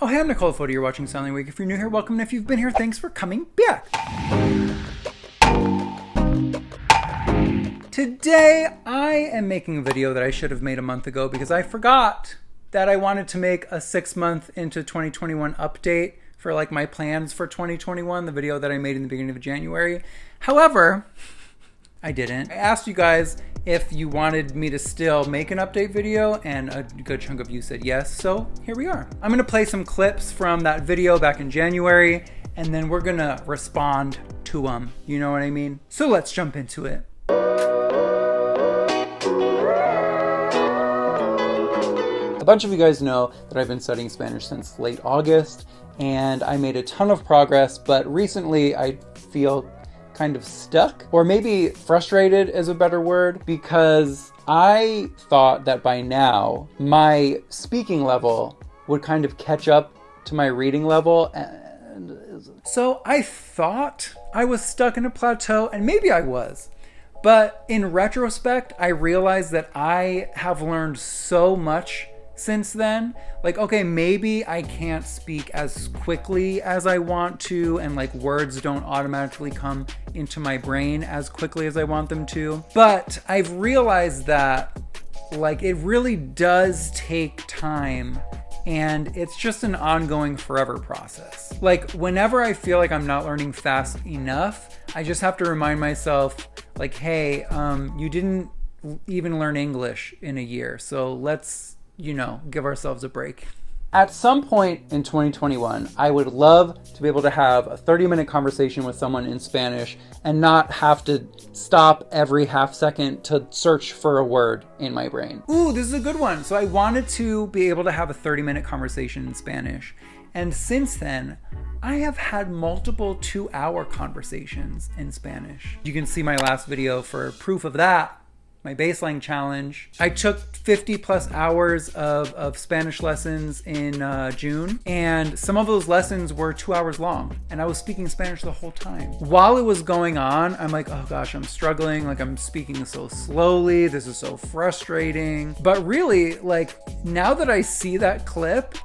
Oh, hey, I'm Nicole Fody. You're watching Soundly Awake. If you're new here, welcome. And if you've been here, thanks for coming back. Today, I am making a video that I should have made a month ago because I forgot that I wanted to make a 6-month into 2021 update for like my plans for 2021, the video that I made in the beginning of January. However, I didn't. I asked you guys if you wanted me to still make an update video, and a good chunk of you said yes, so here we are. I'm gonna play some clips from that video back in January, and then we're gonna respond to them, you know what I mean? So let's jump into it. A bunch of you guys know that I've been studying Spanish since late August, and I made a ton of progress, but recently I feel kind of stuck, or maybe frustrated is a better word, because I thought that by now my speaking level would kind of catch up to my reading level, and so I thought I was stuck in a plateau, and maybe I was. But in retrospect, I realized that I have learned so much since then. Like, okay, maybe I can't speak as quickly as I want to, and like words don't automatically come into my brain as quickly as I want them to. But I've realized that like it really does take time, and it's just an ongoing forever process. Like whenever I feel like I'm not learning fast enough, I just have to remind myself like, hey, you didn't even learn English in a year, so let's, you know, give ourselves a break. At some point in 2021, I would love to be able to have a 30-minute conversation with someone in Spanish and not have to stop every half second to search for a word in my brain. Ooh, this is a good one. So I wanted to be able to have a 30-minute conversation in Spanish. And since then, I have had multiple 2-hour conversations in Spanish. You can see my last video for proof of that. My baseline challenge. I took 50 plus hours of Spanish lessons in June, and some of those lessons were 2 hours long, and I was speaking Spanish the whole time. While it was going on, I'm like, oh gosh, I'm struggling, like I'm speaking so slowly, this is so frustrating. But really, like now that I see that clip,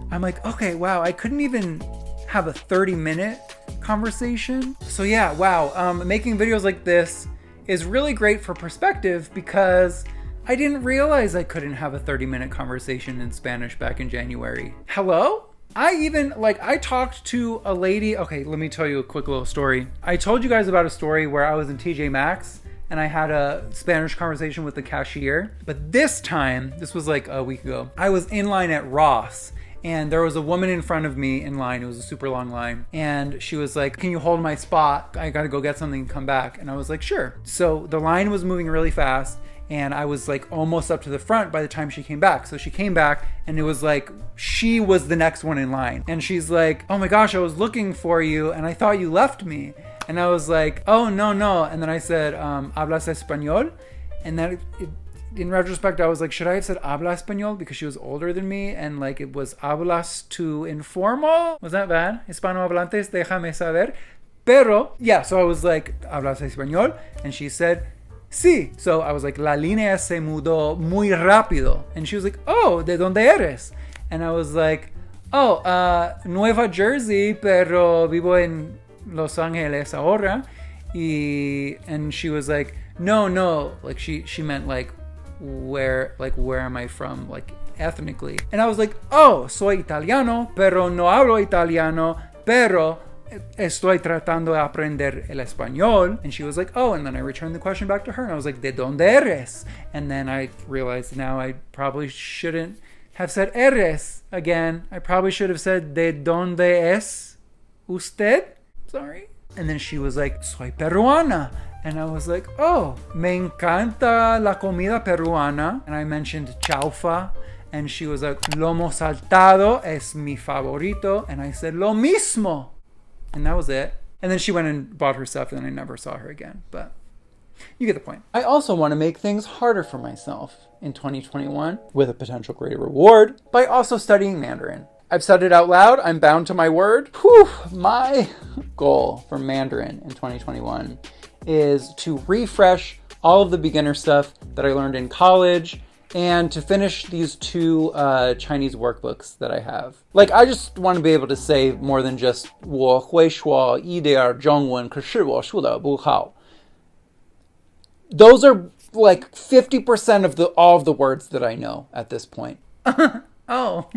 I'm like, okay, wow, I couldn't even have a 30-minute conversation. So yeah, wow, making videos like this is really great for perspective because I didn't realize I couldn't have a 30-minute conversation in Spanish back in January. Hello? I talked to a lady. Okay, let me tell you a quick little story. I told you guys about a story where I was in TJ Maxx and I had a Spanish conversation with the cashier. But this time, this was like a week ago, I was in line at Ross. And there was a woman in front of me in line. It was a super long line. And she was like, can you hold my spot? I gotta go get something and come back. And I was like, sure. So the line was moving really fast, and I was like almost up to the front by the time she came back. So she came back, and it was like, she was the next one in line. And she's like, oh my gosh, I was looking for you and I thought you left me. And I was like, oh, no. And then I said, ¿hablas español? And then in retrospect, I was like, should I have said habla español because she was older than me, and like it was hablas too informal? Was that bad? Hispanohablantes, déjame saber. Pero, yeah, so I was like, hablas español? And she said, sí. So I was like, la línea se mudó muy rápido. And she was like, oh, ¿de dónde eres? And I was like, oh, Nueva Jersey, pero vivo en Los Ángeles ahora. And she was like, no, like she meant like, where am I from, like ethnically? And I was like, oh, soy italiano, pero no hablo italiano, pero estoy tratando de aprender el español. And she was like, oh, and then I returned the question back to her, and I was like, ¿de dónde eres? And then I realized now I probably shouldn't have said eres again. I probably should have said, ¿de dónde es usted? Sorry. And then she was like, soy peruana. And I was like, oh, me encanta la comida peruana. And I mentioned chaufa. And she was like, lomo saltado es mi favorito. And I said, lo mismo. And that was it. And then she went and bought her stuff, and I never saw her again. But you get the point. I also want to make things harder for myself in 2021 with a potential greater reward by also studying Mandarin. I've said it out loud. I'm bound to my word. Whew, my goal for Mandarin in 2021 is to refresh all of the beginner stuff that I learned in college and to finish these 2 Chinese workbooks that I have. Like, I just want to be able to say more than just 我会说一点中文，可是我说的不好. Those are like 50% of all of the words that I know at this point. Oh.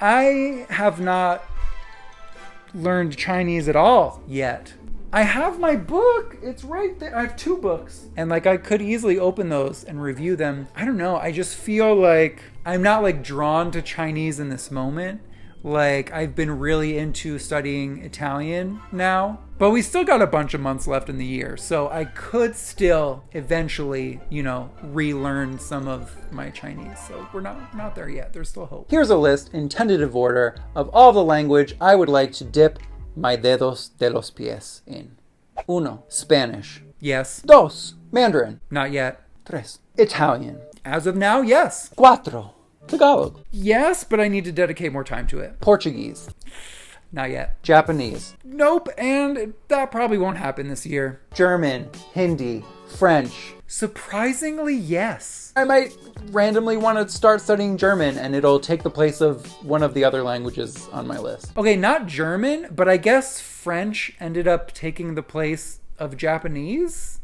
I have not learned Chinese at all yet. I have my book. It's right there. I have 2 books. And like, I could easily open those and review them. I don't know. I just feel like I'm not like drawn to Chinese in this moment. Like, I've been really into studying Italian now, but we still got a bunch of months left in the year. So I could still eventually, relearn some of my Chinese. So we're not there yet. There's still hope. Here's a list in tentative order of all the language I would like to dip my dedos de los pies in. 1. Spanish. Yes. 2. Mandarin. Not yet. 3. Italian. As of now, yes. 4. Tagalog. Yes, but I need to dedicate more time to it. Portuguese. Not yet. Japanese. Nope, and that probably won't happen this year. German, Hindi, French. Surprisingly, yes. I might randomly want to start studying German and it'll take the place of one of the other languages on my list. Okay, not German, but I guess French ended up taking the place of Japanese?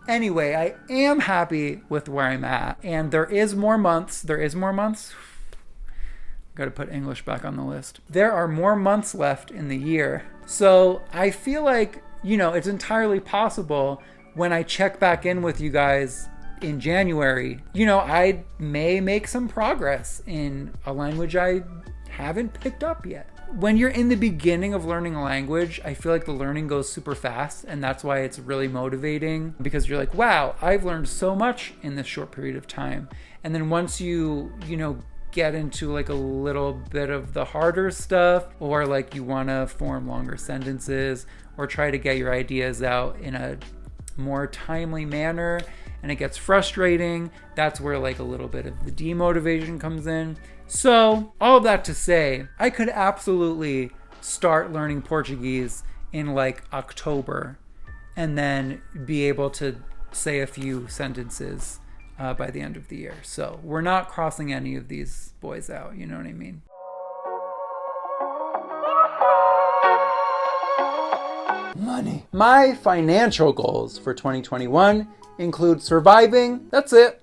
Anyway, I am happy with where I'm at, and there is more months. Got to put English back on the list. There are more months left in the year. So I feel like, it's entirely possible when I check back in with you guys in January, I may make some progress in a language I haven't picked up yet. When you're in the beginning of learning a language, I feel like the learning goes super fast, and that's why it's really motivating, because you're like, wow, I've learned so much in this short period of time. And then once you get into like a little bit of the harder stuff, or like you want to form longer sentences or try to get your ideas out in a more timely manner, and it gets frustrating, that's where like a little bit of the demotivation comes in. So all of that to say, I could absolutely start learning Portuguese in like October and then be able to say a few sentences by the end of the year. So we're not crossing any of these boys out, you know what I mean? Money. My financial goals for 2021 include surviving. That's it.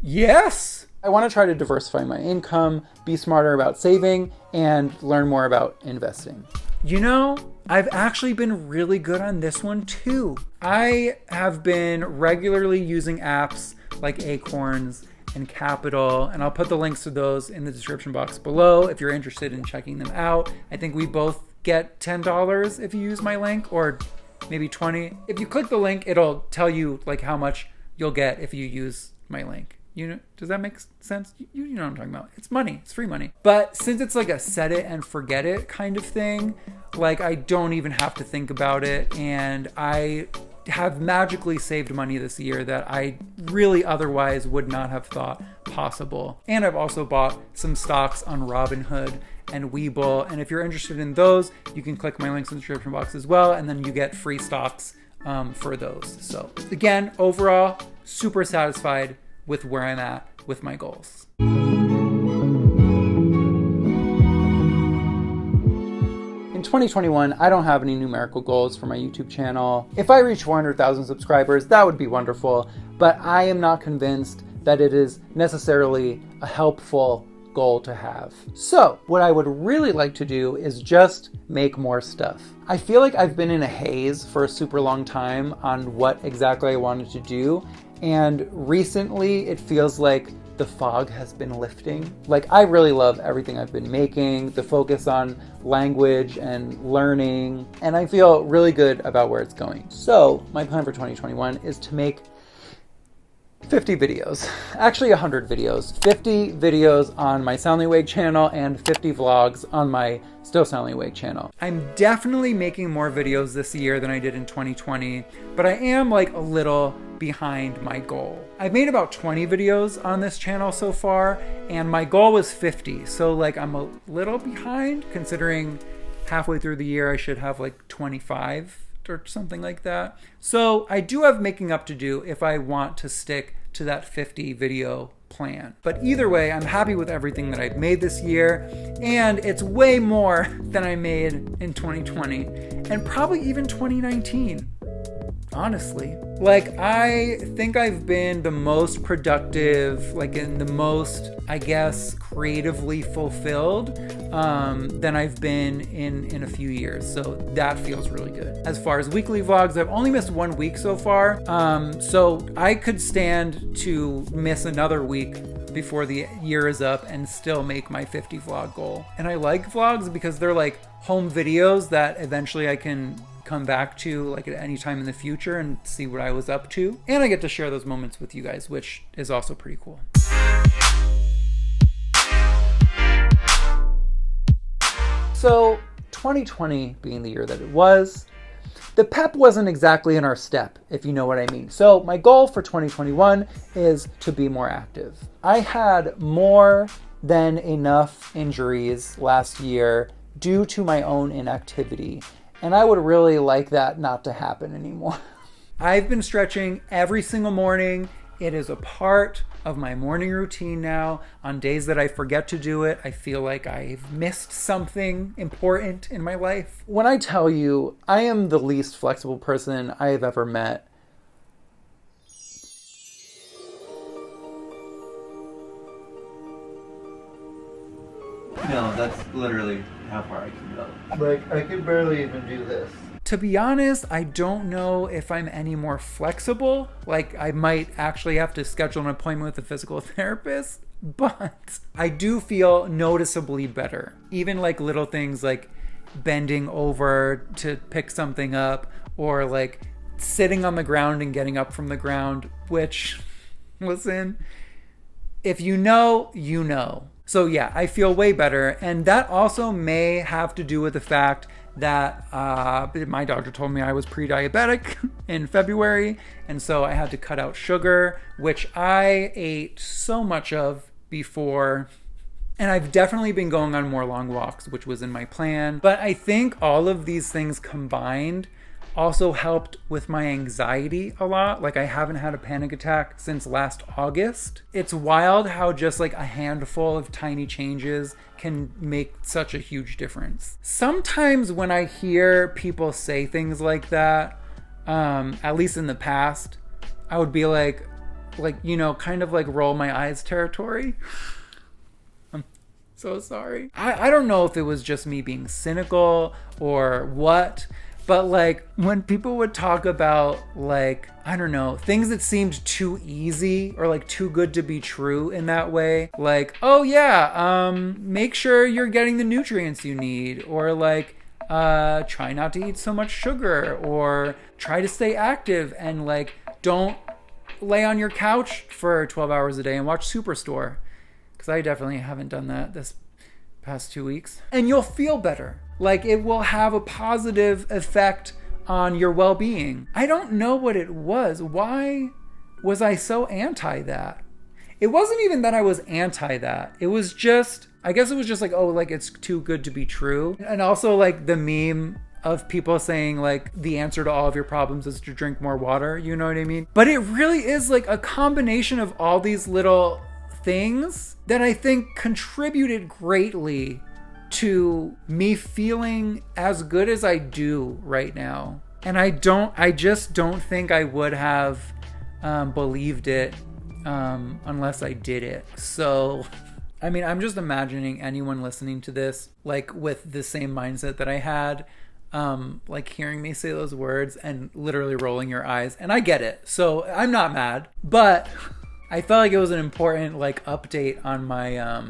Yes. I want to try to diversify my income, be smarter about saving, and learn more about investing. I've actually been really good on this one too. I have been regularly using apps like Acorns and Capital, and I'll put the links to those in the description box below if you're interested in checking them out. I think we both get $10 if you use my link, or maybe 20. If you click the link, it'll tell you like how much you'll get if you use my link. Does that make sense? You know what I'm talking about. It's money. It's free money. But since it's like a set it and forget it kind of thing, like I don't even have to think about it. And I have magically saved money this year that I really otherwise would not have thought possible. And I've also bought some stocks on Robinhood and Webull. And if you're interested in those, you can click my links in the description box as well. And then you get free stocks for those. So again, overall, super satisfied with where I'm at with my goals. In 2021, I don't have any numerical goals for my YouTube channel. If I reach 400,000 subscribers, that would be wonderful, but I am not convinced that it is necessarily a helpful goal to have. So what I would really like to do is just make more stuff. I feel like I've been in a haze for a super long time on what exactly I wanted to do. And recently it feels like the fog has been lifting. Like I really love everything I've been making, the focus on language and learning, and I feel really good about where it's going. So my plan for 2021 is to make 50 videos, actually 100 videos, 50 videos on my soundlyawake channel and 50 vlogs on my Still soundlyawake channel. I'm definitely making more videos this year than I did in 2020, but I am like a little behind my goal. I've made about 20 videos on this channel so far, and my goal was 50. So like I'm a little behind considering halfway through the year I should have like 25 or something like that. So I do have making up to do if I want to stick to that 50 video plan. But either way, I'm happy with everything that I've made this year, and it's way more than I made in 2020 and probably even 2019. Honestly, like, I think I've been the most productive, like in the most, I guess, creatively fulfilled than I've been in a few years. So that feels really good. As far as weekly vlogs, I've only missed 1 week so far. So I could stand to miss another week before the year is up and still make my 50 vlog goal. And I like vlogs because they're like home videos that eventually I can come back to like at any time in the future and see what I was up to. And I get to share those moments with you guys, which is also pretty cool. So 2020 being the year that it was, the pep wasn't exactly in our step, if you know what I mean. So my goal for 2021 is to be more active. I had more than enough injuries last year due to my own inactivity. And I would really like that not to happen anymore. I've been stretching every single morning. It is a part of my morning routine now. On days that I forget to do it, I feel like I've missed something important in my life. When I tell you, I am the least flexible person I have ever met. No, that's literally how far I can go. Like, I could barely even do this. To be honest, I don't know if I'm any more flexible. Like, I might actually have to schedule an appointment with a physical therapist, but I do feel noticeably better. Even like little things like bending over to pick something up, or like sitting on the ground and getting up from the ground, which, listen, if you know, you know. So yeah, I feel way better. And that also may have to do with the fact that my doctor told me I was pre-diabetic in February. And so I had to cut out sugar, which I ate so much of before. And I've definitely been going on more long walks, which was in my plan. But I think all of these things combined also helped with my anxiety a lot. Like, I haven't had a panic attack since last August. It's wild how just like a handful of tiny changes can make such a huge difference. Sometimes when I hear people say things like that, at least in the past, I would be like, you know, kind of like roll my eyes territory. I'm so sorry. I don't know if it was just me being cynical or what, but like when people would talk about like, I don't know, things that seemed too easy or like too good to be true in that way, like, oh yeah, make sure you're getting the nutrients you need, or like, try not to eat so much sugar, or try to stay active and like don't lay on your couch for 12 hours a day and watch Superstore, because I definitely haven't done that this past 2 weeks. And you'll feel better. Like, it will have a positive effect on your well-being. I don't know what it was. Why was I so anti that? It wasn't even that I was anti that. It was just, I guess it was just like, oh, like it's too good to be true. And also like the meme of people saying like the answer to all of your problems is to drink more water. You know what I mean? But it really is like a combination of all these little things that I think contributed greatly to me feeling as good as I do right now. And I just don't think I would have believed it unless I did it. So, I mean, I'm just imagining anyone listening to this, like with the same mindset that I had, like hearing me say those words and literally rolling your eyes. And I get it. So I'm not mad, but I felt like it was an important like update on my,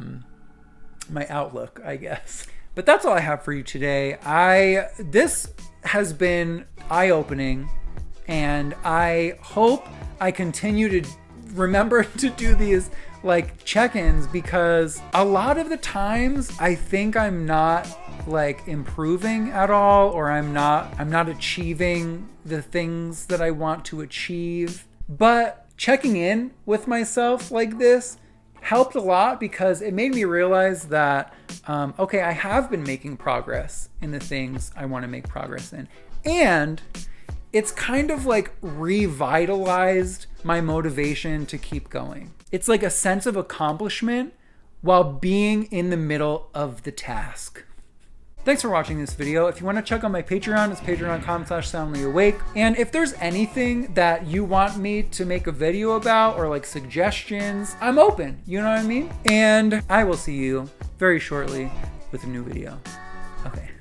my outlook, I guess. But that's all I have for you today. This has been eye-opening, and I hope I continue to remember to do these like check-ins, because a lot of the times I think I'm not like improving at all, or I'm not achieving the things that I want to achieve. But checking in with myself like this helped a lot, because it made me realize that, okay, I have been making progress in the things I want to make progress in. And it's kind of like revitalized my motivation to keep going. It's like a sense of accomplishment while being in the middle of the task. Thanks for watching this video. If you want to check out my Patreon, it's patreon.com/soundlyawake. And if there's anything that you want me to make a video about or like suggestions, I'm open, you know what I mean? And I will see you very shortly with a new video. Okay.